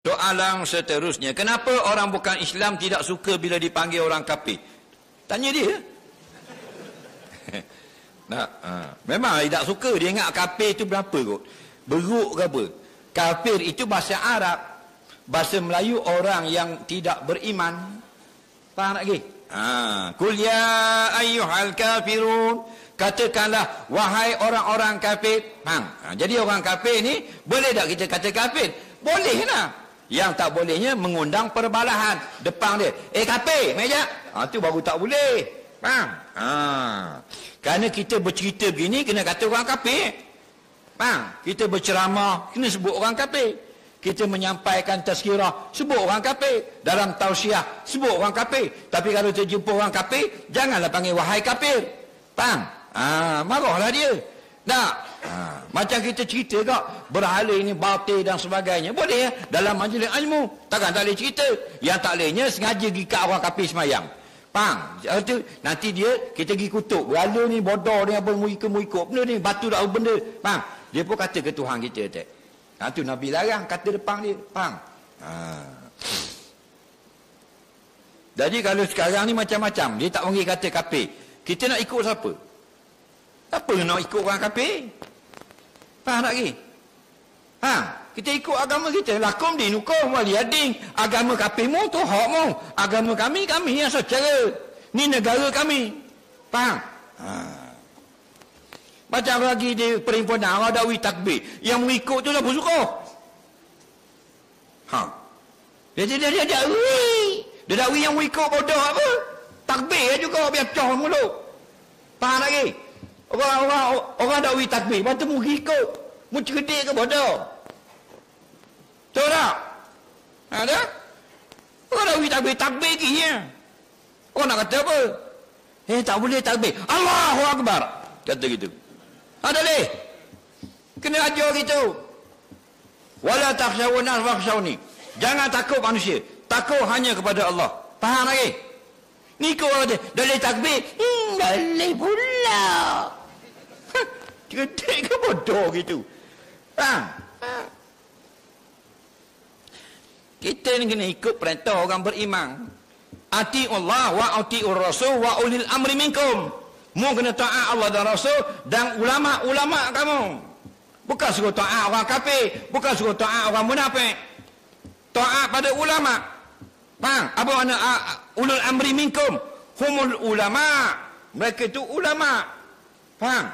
Soalan seterusnya, kenapa orang bukan Islam tidak suka bila dipanggil orang kafir? Tanya dia. Memang tidak suka. Dia ingat kafir itu berapa kot? Beruk ke apa? Kafir itu bahasa Arab. Bahasa Melayu orang yang tidak beriman. Faham tak lagi? Qul ya ayyuhal kafirun. Katakanlah wahai orang-orang kafir. Jadi orang kafir ni boleh tak kita kata kafir? Boleh lah. Yang tak bolehnya mengundang perbalahan depan dia. Kafir, meja. Tu baru tak boleh. Faham? Kerana kita bercerita begini kena kata orang kafir. Faham? Kita berceramah kena sebut orang kafir. Kita menyampaikan tazkirah sebut orang kafir. Dalam tausiah sebut orang kafir. Tapi kalau terjumpa orang kafir, janganlah panggil wahai kafir. Faham? Marahlah dia. Macam kita cerita kak, berhala ini batil dan sebagainya. Boleh ya? Dalam majlis ilmu. Takkan tak boleh cerita. Yang tak bolehnya sengaja pergi kat orang kafir semayang. Faham? Nanti kita pergi kutuk. Berhala ni bodoh ni apa, muika-muika. Benda ni, batu tak benda. Faham? Dia pun kata ke Tuhan kita. Tu Nabi larang kata depan dia. Faham? Jadi kalau sekarang ni macam-macam. Dia tak panggil kata kafir. Kita nak ikut siapa? Apa nak ikut orang kafir? Faham tak lagi? Kita ikut agama kita. Lakum dinukum waliyadin. Agama kafirmu tu hakmu. Agama kami yang secara. Ni negara kami. Faham? Macam lagi di perhimpunan orang dakwi takbir. Yang mengikut tu siapa suka? Dia dakwi. Dia dakwi yang mengikut bodoh apa? Takbir juga biar cah mulut. Faham tak lagi? Orang dakwi takbir. Lepas tu mengikut. Mu cerdik ke bodoh? Tahu tak? Ada? Orang dakwi takbir lagi ya. Orang nak kata apa? Tak boleh takbir. Allahu Akbar. Kata gitu. Ada leh. Kena ajar gitu. Wala takhshawun nas wakhshawni. Jangan takut manusia. Takut hanya kepada Allah. Faham lagi? Ni kau ada boleh takbir. Boleh pula. Cerdik ke bodoh gitu. Faham? Kita ni kena ikut perintah orang beriman. Ati'ullah wa ati'ur rasul wa ulil amri minkum. Mu kena taat Allah dan Rasul dan ulama-ulama kamu. Bukan suruh taat orang kafir, bukan suruh taat orang munafik. Taat pada ulama. Faham? Apa makna ulul amri minkum? Humul ulama. Mereka itu ulama. Faham?